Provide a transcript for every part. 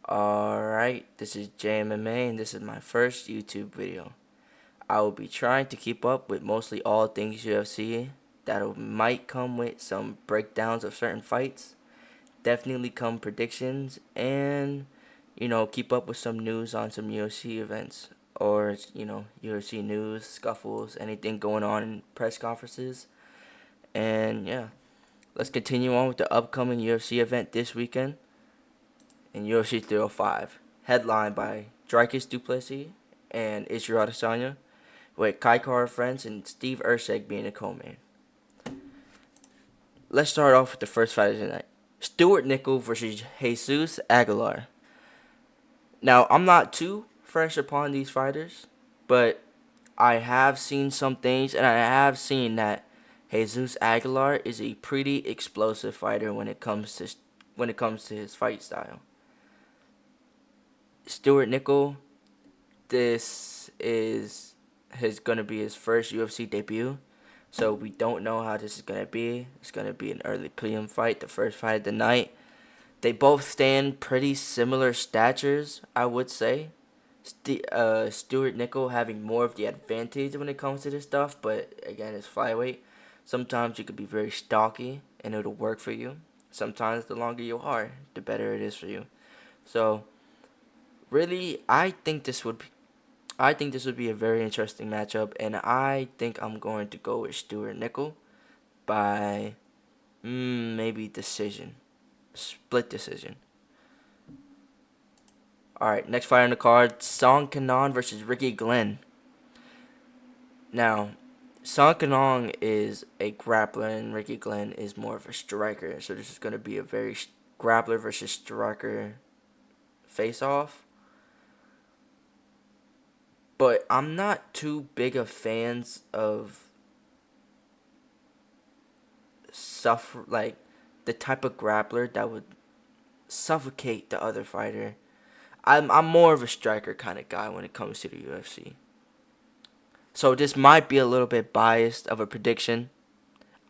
Alright, this is JMMA and this is my first YouTube video. I will be trying to keep up with mostly all things UFC. That might come with some breakdowns of certain fights. Definitely come predictions and, keep up with some news on some UFC events. Or, UFC news, scuffles, anything going on in press conferences. And yeah, let's continue on with the upcoming UFC event this weekend in UFC 305, headlined by Dricus du Plessis and Israel Adesanya, with Kai Kara France and Steve Erceg being the co-main. Let's start off with the first fight of the night. Stuart Nickel versus Jesus Aguilar. Now, I'm not too fresh upon these fighters, but I have seen some things, and I have seen that Jesus Aguilar is a pretty explosive fighter when it comes to his fight style. Stuart Nickel, this is gonna be his first UFC debut, so we don't know how this is gonna be. It's gonna be an early prelim fight, the first fight of the night. They both stand pretty similar statures, I would say. Stuart Nickel having more of the advantage when it comes to this stuff, but again, it's flyweight. Sometimes you could be very stocky and it'll work for you. Sometimes the longer you are, the better it is for you. So really, I think this would be a very interesting matchup, and I think I'm going to go with Stuart Nickel by maybe decision, split decision. All right, next fight on the card: Song Kanon versus Ricky Glenn. Now, Song Kanon is a grappler, and Ricky Glenn is more of a striker. So this is going to be a very grappler versus striker face-off. But I'm not too big of fans of the type of grappler that would suffocate the other fighter. I'm more of a striker kind of guy when it comes to the UFC. So this might be a little bit biased of a prediction.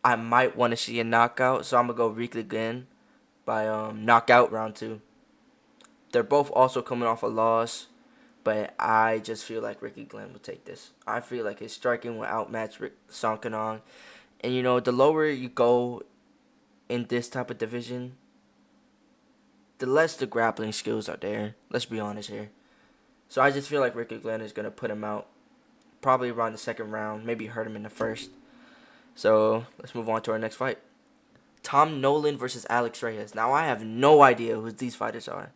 I might want to see a knockout, so I'm gonna go Ricky Glenn by knockout round 2. They're both also coming off a loss, but I just feel like Ricky Glenn will take this. I feel like his striking will outmatch Song Kanon. And the lower you go in this type of division, the less the grappling skills are there. Let's be honest here. So I just feel like Ricky Glenn is going to put him out probably around the second round, maybe hurt him in the first. So let's move on to our next fight. Tom Nolan versus Alex Reyes. Now, I have no idea who these fighters are.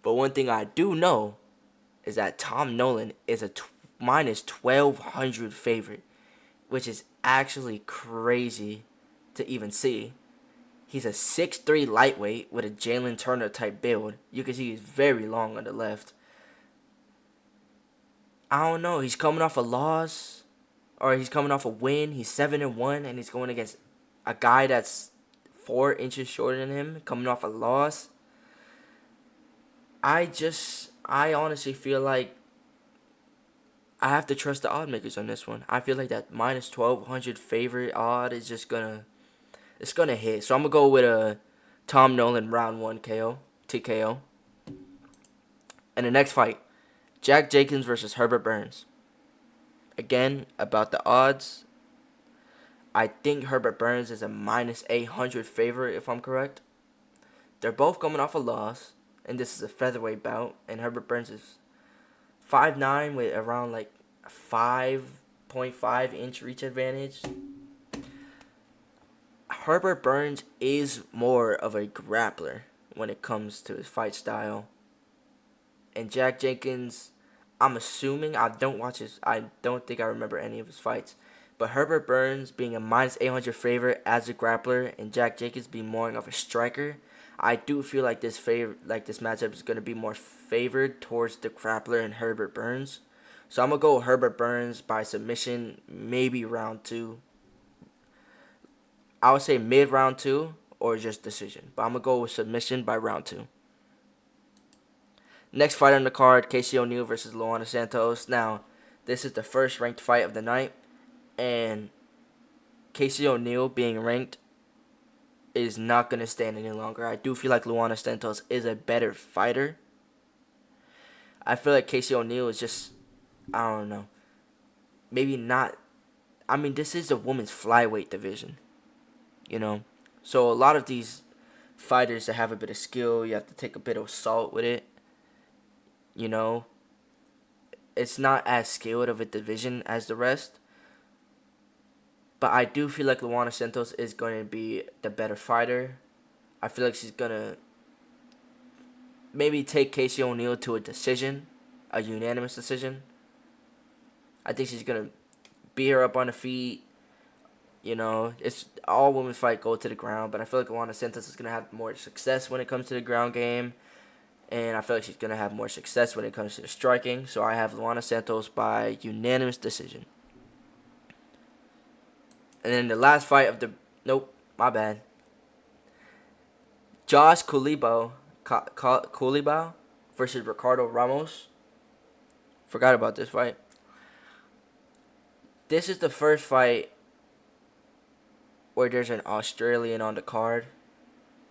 But one thing I do know is that Tom Nolan is a minus 1,200 favorite, which is actually crazy to even see. He's a 6'3" lightweight with a Jalen Turner type build. You can see he's very long on the left. I don't know. He's coming off a loss, or he's coming off a win. He's 7-1, and he's going against a guy that's 4 inches shorter than him, coming off a loss. I honestly feel like I have to trust the odd makers on this one. I feel like that minus 1,200 favorite odd is just gonna hit. So I'm gonna go with a Tom Nolan round 1 KO, TKO. And the next fight, Jack Jenkins versus Herbert Burns. Again, about the odds, I think Herbert Burns is a minus 800 favorite if I'm correct. They're both coming off a loss, and this is a featherweight bout, and Herbert Burns is 5'9" with around like 5.5 inch reach advantage. Herbert Burns is more of a grappler when it comes to his fight style. And Jack Jenkins, I'm assuming, I don't think I remember any of his fights. But Herbert Burns being a minus 800 favorite as a grappler and Jack Jenkins being more of a striker, I do feel like this matchup is going to be more favored towards the grappler and Herbert Burns. So I'm going to go Herbert Burns by submission, maybe round 2. I would say mid round 2 or just decision. But I'm going to go with submission by round 2. Next fight on the card, Casey O'Neill versus Luana Santos. Now, this is the first ranked fight of the night. And Casey O'Neill being ranked is not going to stand any longer. I do feel like Luana Santos is a better fighter. I feel like Casey O'Neill is just, I don't know, maybe not. I mean, this is the women's flyweight division, you know? So a lot of these fighters that have a bit of skill, you have to take a bit of salt with it, you know? It's not as skilled of a division as the rest. But I do feel like Luana Santos is going to be the better fighter. I feel like she's going to maybe take Casey O'Neill to a decision, a unanimous decision. I think she's going to beat her up on the feet. You know, it's all women's fight go to the ground, but I feel like Luana Santos is going to have more success when it comes to the ground game. And I feel like she's going to have more success when it comes to the striking. So I have Luana Santos by unanimous decision. And then the last fight of the... Nope, my bad. Josh Culibao versus Ricardo Ramos. Forgot about this fight. This is the first fight where there's an Australian on the card.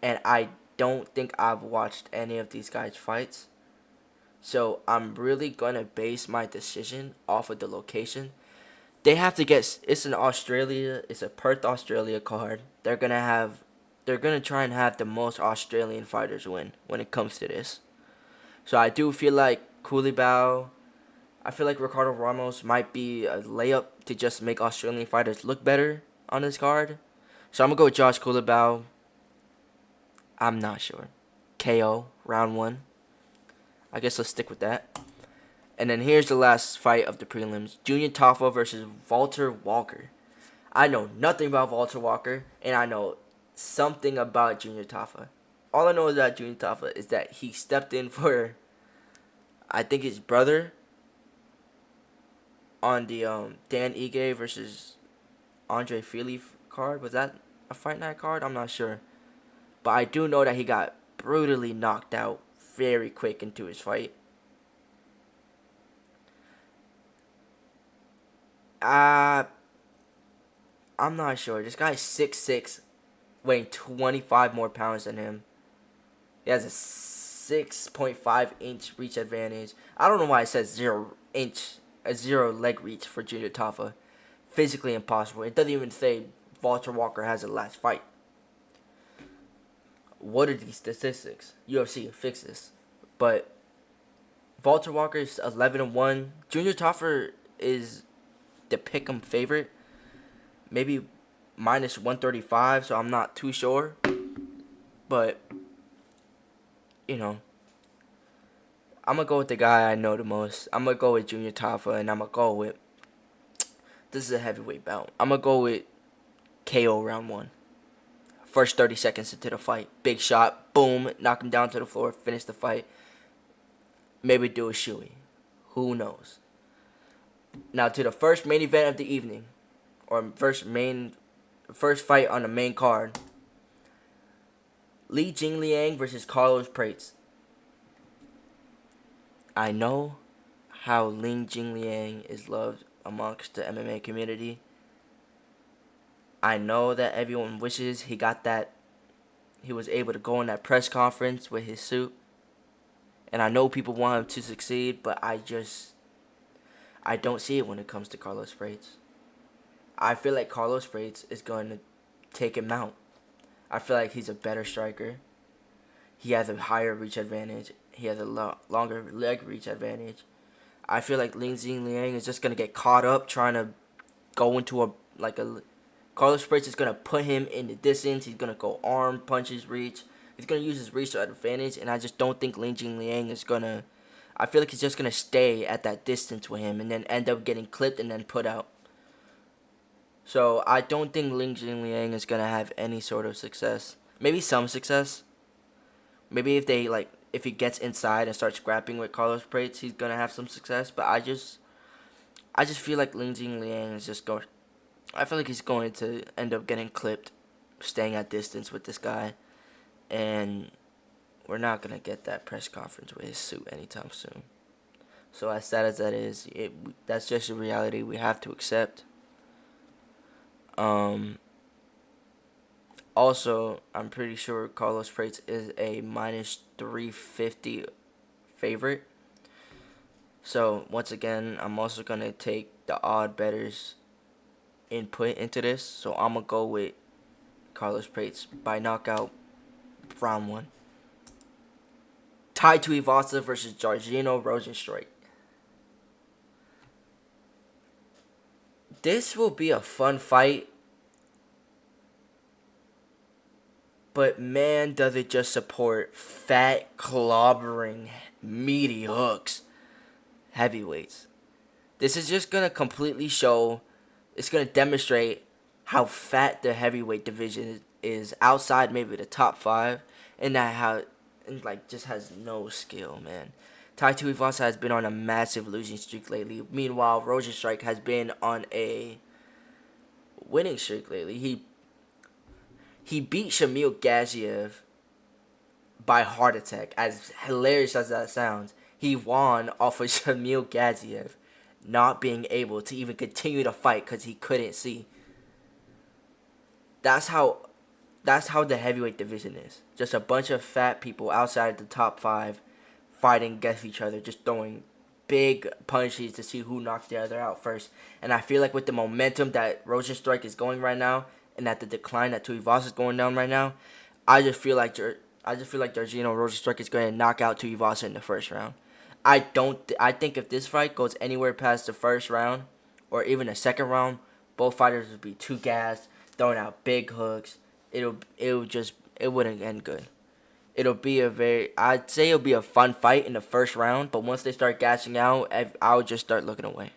And I don't think I've watched any of these guys' fights. So I'm really going to base my decision off of the location. They have to get... It's in Australia. It's a Perth, Australia card. They're going to try and have the most Australian fighters win when it comes to this. So I do feel like Culibao... I feel like Ricardo Ramos might be a layup to just make Australian fighters look better on this card. So I'm going to go with Josh Culibao. I'm not sure. KO, round 1. I guess let's stick with that. And then here's the last fight of the prelims. Junior Tafa versus Walter Walker. I know nothing about Walter Walker, and I know something about Junior Tafa. All I know about Junior Tafa is that he stepped in for, I think, his brother on the Dan Ige versus Andre Fili card. Was that a fight night card? I'm not sure. But I do know that he got brutally knocked out very quick into his fight. I'm not sure. This guy's 6'6", weighing 25 more pounds than him. He has a 6.5-inch reach advantage. I don't know why it says 0 leg reach for Junior Tafa. Physically impossible. It doesn't even say Walter Walker has a last fight. What are these statistics? UFC, fix this. But Walter Walker is 11-1. Junior Tafa is the pick'em favorite. Maybe minus 135, so I'm not too sure. But, you know, I'm going to go with the guy I know the most. I'm going to go with Junior Tafa, and I'm going to go with... This is a heavyweight bout. I'm going to go with KO round 1. First 30 seconds into the fight. Big shot. Boom. Knock him down to the floor. Finish the fight. Maybe do a shoey. Who knows? Now to the first main event of the evening. Or first fight on the main card. Li Jingliang versus Carlos Prates. I know how Li Jingliang is loved amongst the MMA community. I know that everyone wishes he was able to go in that press conference with his suit. And I know people want him to succeed, but I don't see it when it comes to Carlos Prates. I feel like Carlos Prates is going to take him out. I feel like he's a better striker. He has a higher reach advantage. He has a longer leg reach advantage. I feel like Li Jingliang is just going to get caught up trying to go into Carlos Prates is going to put him in the distance. He's going to go arm, punches, reach. He's going to use his reach advantage, and I just don't think Li Jingliang is going to... I feel like he's just going to stay at that distance with him and then end up getting clipped and then put out. So I don't think Li Jingliang is going to have any sort of success. Maybe some success. Maybe if he gets inside and starts scrapping with Carlos Prates, he's going to have some success. But I just feel like Li Jingliang is just going... I feel like he's going to end up getting clipped, staying at distance with this guy. And we're not going to get that press conference with his suit anytime soon. So as sad as that is, that's just a reality we have to accept. Also, I'm pretty sure Carlos Prates is a minus 350 favorite. So, once again, I'm also going to take the odd betters input into this. So, I'm going to go with Carlos Prates by knockout round 1. Tai Tuivasa versus Jorginho Rosenstruik. This will be a fun fight. But man, does it just support fat, clobbering, meaty hooks. Heavyweights. This is just going to completely show, it's going to demonstrate how fat the heavyweight division is outside maybe the top 5. And that how, and like, just has no skill, man. Tai Tuivasa has been on a massive losing streak lately. Meanwhile, Rosenstruik has been on a winning streak lately. He beat Shamil Gaziev by heart attack. As hilarious as that sounds, he won off of Shamil Gaziev not being able to even continue to fight because he couldn't see. That's how the heavyweight division is. Just a bunch of fat people outside the top 5 fighting against each other, just throwing big punches to see who knocks the other out first. And I feel like with the momentum that Rosenstruik is going right now, and at the decline that Tuivasa is going down right now, I just feel like Jorginho Rosenstruik is going to knock out Tuivasa in the first round. I think if this fight goes anywhere past the first round, or even the second round, both fighters would be too gassed, throwing out big hooks. It wouldn't end good. I'd say it'll be a fun fight in the first round, but once they start gassing out, I'll just start looking away.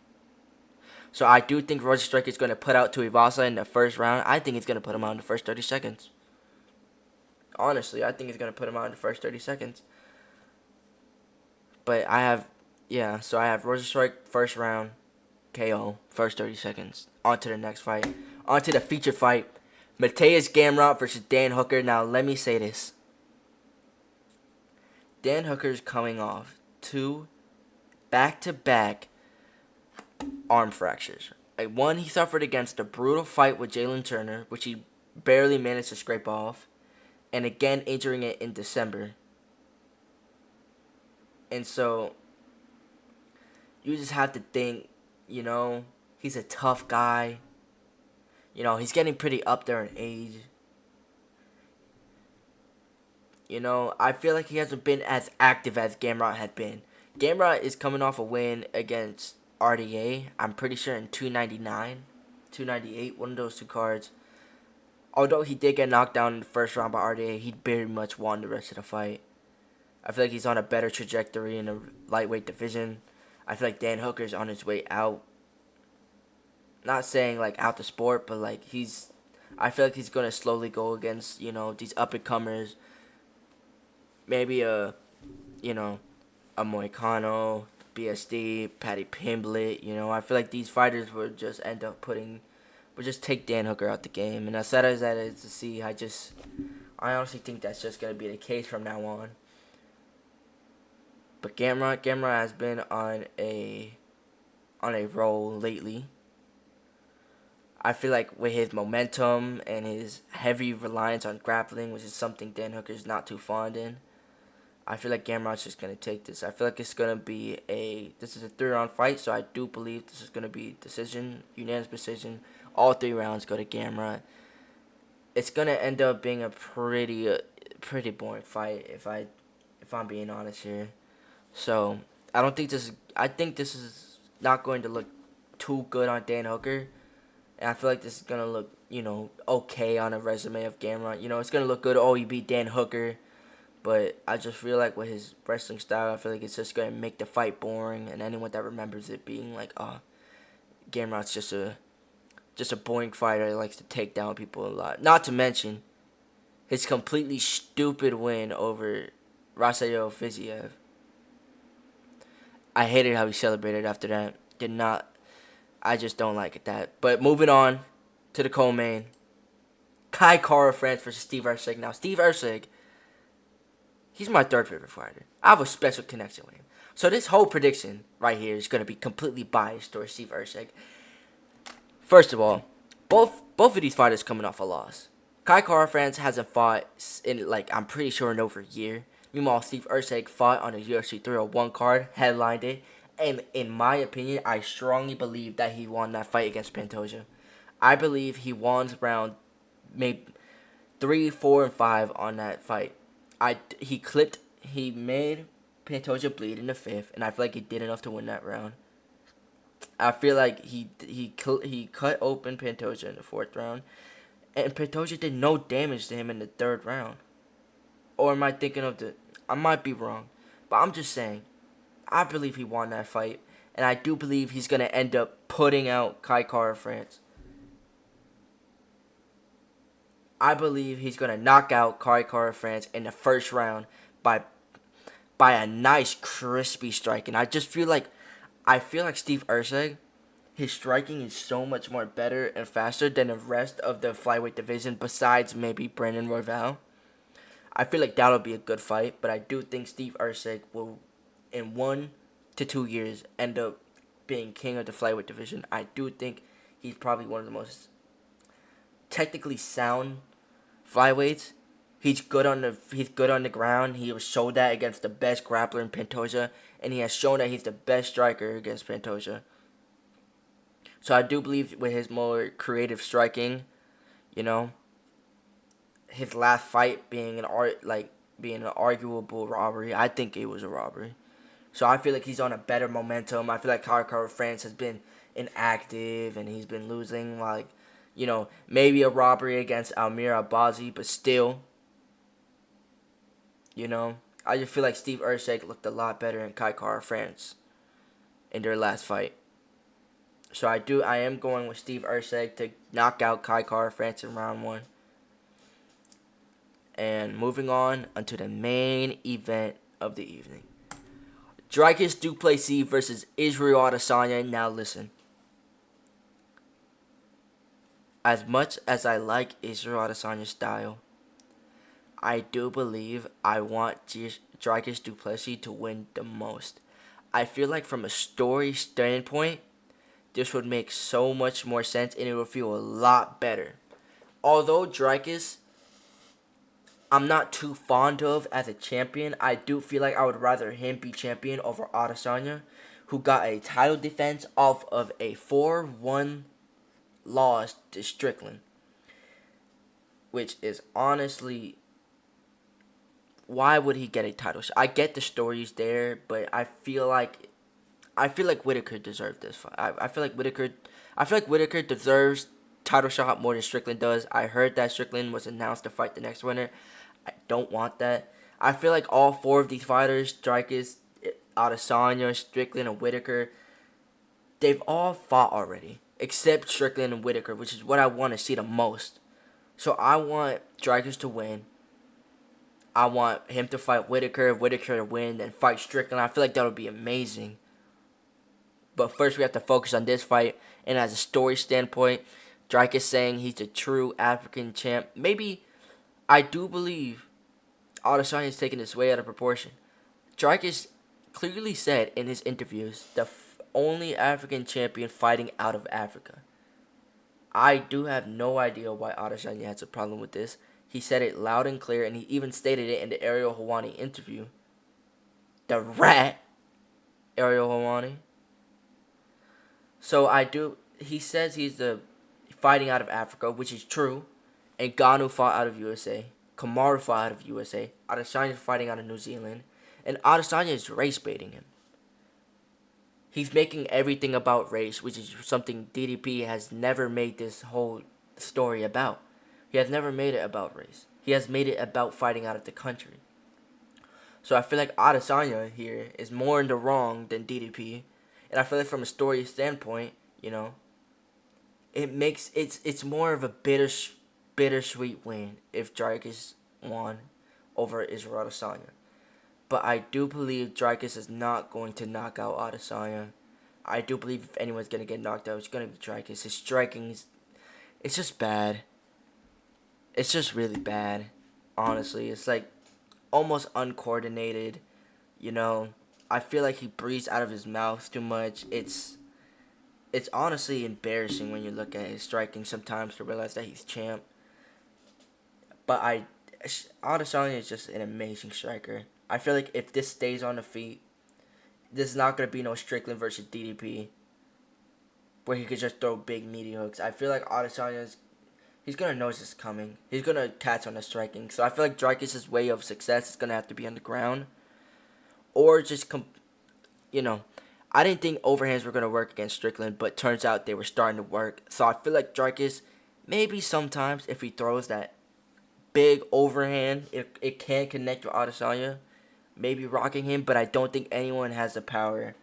So I do think Rosenstruik is going to put out Tuivasa in the first round. I think he's going to put him out in the first 30 seconds. Honestly, I think he's going to put him out in the first 30 seconds. But I have Rosenstruik first round, KO, first 30 seconds. On to the next fight. On to the feature fight. Mateusz Gamrot versus Dan Hooker. Now, let me say this. Dan Hooker's coming off 2 back-to-back arm fractures. One he suffered against a brutal fight with Jalen Turner, which he barely managed to scrape off, and again injuring it in December. And so, you just have to think, he's a tough guy. He's getting pretty up there in age. I feel like he hasn't been as active as Gamrot had been. Gamrot is coming off a win against RDA, I'm pretty sure in 299, 298, one of those 2 cards. Although he did get knocked down in the first round by RDA, he very much won the rest of the fight. I feel like he's on a better trajectory in the lightweight division. I feel like Dan Hooker's on his way out. Not saying like out the sport, but like I feel like he's going to slowly go against, these up-and-comers. Maybe a Moicano, BSD, Paddy Pimblett, I feel like these fighters would just end up would just take Dan Hooker out the game. And as sad as that is to see, I honestly think that's just going to be the case from now on. But Gamrot has been on a roll lately. I feel like with his momentum and his heavy reliance on grappling, which is something Dan Hooker's not too fond in, I feel like Gamrot's just going to take this. I feel like it's going to be this is a 3-round fight, so I do believe this is going to be unanimous decision. All 3 rounds go to Gamrot. It's going to end up being a pretty boring fight if I'm being honest here. So, I think this is not going to look too good on Dan Hooker. And I feel like this is going to look, okay on a resume of Gamrot. It's going to look good. Oh, he beat Dan Hooker. But I just feel like with his wrestling style, I feel like it's just going to make the fight boring. And anyone that remembers it being like, Gamrot's just a boring fighter that likes to take down people a lot. Not to mention his completely stupid win over Rafael Fiziev. I hated how he celebrated after that. I just don't like it that. But moving on to the co-main. Kai Kara France versus Steve Erceg. Now, Steve Erceg, he's my 3rd favorite fighter. I have a special connection with him. So this whole prediction right here is going to be completely biased towards Steve Erceg. First of all, both of these fighters coming off a loss. Kai Kara France hasn't fought in, like, I'm pretty sure in over a year. Meanwhile, Steve Erceg fought on a UFC 301 card, headlined it, and in my opinion, I strongly believe that he won that fight against Pantoja. I believe he won round maybe 3, 4, and 5 on that fight. He made Pantoja bleed in the fifth, and I feel like he did enough to win that round. I feel like he cut open Pantoja in the fourth round, and Pantoja did no damage to him in the third round. Or am I thinking of the? I might be wrong, but I'm just saying. I believe he won that fight, and I do believe he's gonna end up putting out Kai Kara France. I believe he's gonna knock out Kai Kara France in the first round by a nice crispy strike, and I feel like Steve Erceg, his striking is so much more better and faster than the rest of the flyweight division besides maybe Brandon Royval. I feel like that'll be a good fight, but I do think Steve Erceg will, in 1 to 2 years, end up being king of the flyweight division. I do think he's probably one of the most technically sound flyweights. He's good on the ground. He showed that against the best grappler in Pantoja, and he has shown that he's the best striker against Pantoja. So I do believe with his more creative striking, you know, his last fight being an arguable robbery. I think it was a robbery. So I feel like he's on a better momentum. I feel like Kara France has been inactive and he's been losing, like, maybe a robbery against Almir Albazi, but still, I just feel like Steve Erceg looked a lot better in Kara France in their last fight. So I am going with Steve Erceg to knock out Kara France in round 1. And moving on onto the main event of the evening. Dricus Du Plessis versus Israel Adesanya. Now listen. As much as I like Israel Adesanya's style, I do believe I want Dricus Du Plessis to win the most. I feel like from a story standpoint, this would make so much more sense and it would feel a lot better. Although Dricus, I'm not too fond of as a champion, I do feel like I would rather him be champion over Adesanya, who got a title defense off of a 4-1 loss to Strickland. Which is honestly, why would he get a title shot? I get the stories there, but I feel like Whitaker deserved this fight. I feel like Whitaker deserves title shot more than Strickland does. I heard that Strickland was announced to fight the next winner. I don't want that. I feel like all 4 of these fighters, Dricus, Adesanya, Strickland, and Whitaker, they've all fought already, except Strickland and Whitaker, which is what I want to see the most. So I want Dricus to win. I want him to fight Whitaker to win, then fight Strickland. I feel like that would be amazing. But first we have to focus on this fight. And as a story standpoint, Dricus saying he's a true African champ. Maybe, I do believe Adesanya is taking this way out of proportion. Dricus clearly said in his interviews, the only African champion fighting out of Africa. I do have no idea why Adesanya has a problem with this. He said it loud and clear, and he even stated it in the Ariel Helwani interview. The rat, Ariel Helwani. So he says he's the fighting out of Africa, which is true. And Ngannou fought out of USA. Kamaru fought out of USA. Adesanya is fighting out of New Zealand. And Adesanya is race baiting him. He's making everything about race, which is something DDP has never made this whole story about. He has never made it about race. He has made it about fighting out of the country. So I feel like Adesanya here is more in the wrong than DDP. And I feel like from a story standpoint, it's more of a bittersweet win if Dricus won over Israel Adesanya. But I do believe Dricus is not going to knock out Adesanya. I do believe if anyone's going to get knocked out, it's going to be Dricus. His striking it's just bad. It's just really bad, honestly. It's like almost uncoordinated, I feel like he breathes out of his mouth too much. It's honestly embarrassing when you look at his striking sometimes to realize that he's champ. But Adesanya is just an amazing striker. I feel like if this stays on the feet, this is not gonna be no Strickland versus DDP, where he could just throw big meaty hooks. I feel like he's gonna know this is coming. He's gonna catch on the striking. So I feel like Dricus' way of success is gonna have to be on the ground, or just you know, I didn't think overhands were gonna work against Strickland, but turns out they were starting to work. So I feel like Dricus, maybe sometimes if he throws that big overhand, it can connect with Adesanya, maybe rocking him, but I don't think anyone has the power.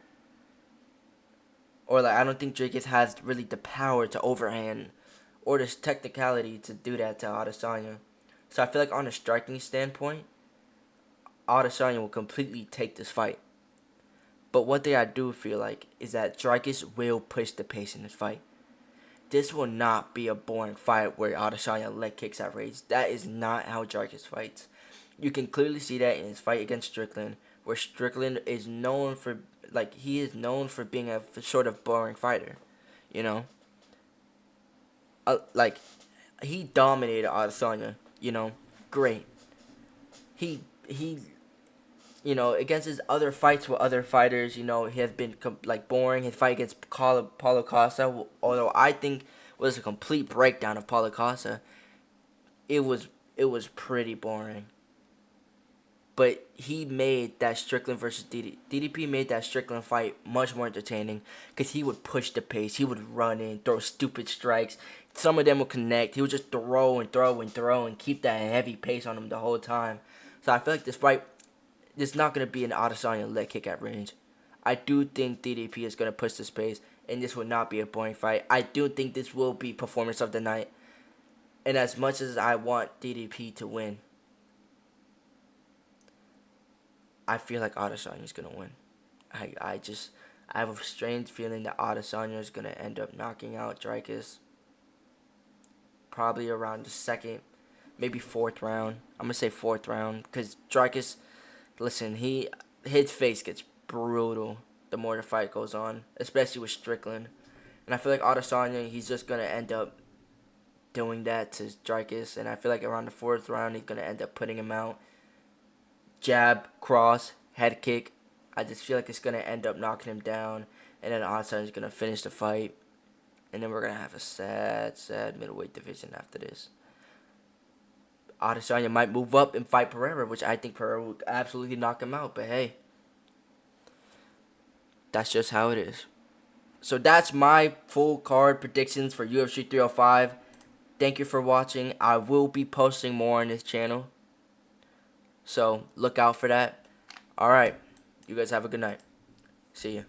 Or I don't think Dricus has really the power to overhand or this technicality to do that to Adesanya. So I feel like on a striking standpoint, Adesanya will completely take this fight. But one thing I do feel like is that Dricus will push the pace in this fight. This will not be a boring fight where Adesanya leg kicks at rage. That is not how Dricus fights. You can clearly see that in his fight against Strickland, where Strickland is known for being a sort of boring fighter, you know. He dominated Adesanya, great. He against his other fights with other fighters, he has been boring. His fight against Paulo Costa, although I think was a complete breakdown of Paulo Costa, it was pretty boring. But he made that Strickland versus DDP made that Strickland fight much more entertaining because he would push the pace. He would run in, throw stupid strikes. Some of them would connect. He would just throw and throw and throw and keep that heavy pace on him the whole time. So I feel like this fight is not going to be an Adesanya leg kick at range. I do think DDP is going to push this pace, and this will not be a boring fight. I do think this will be performance of the night. And as much as I want DDP to win, I feel like Adesanya is going to win. I have a strange feeling that Adesanya is going to end up knocking out Dricus probably around the second, maybe fourth round. I'm going to say fourth round because Dricus, listen, his face gets brutal the more the fight goes on, especially with Strickland. And I feel like Adesanya, he's just going to end up doing that to Dricus. And I feel like around the fourth round, he's going to end up putting him out. Jab, cross, head kick. I just feel like it's going to end up knocking him down. And then Adesanya is going to finish the fight. And then we're going to have a sad, sad middleweight division after this. Adesanya might move up and fight Pereira, which I think Pereira would absolutely knock him out. But hey, that's just how it is. So that's my full card predictions for UFC 305. Thank you for watching. I will be posting more on this channel, so look out for that. Alright, you guys have a good night. See ya.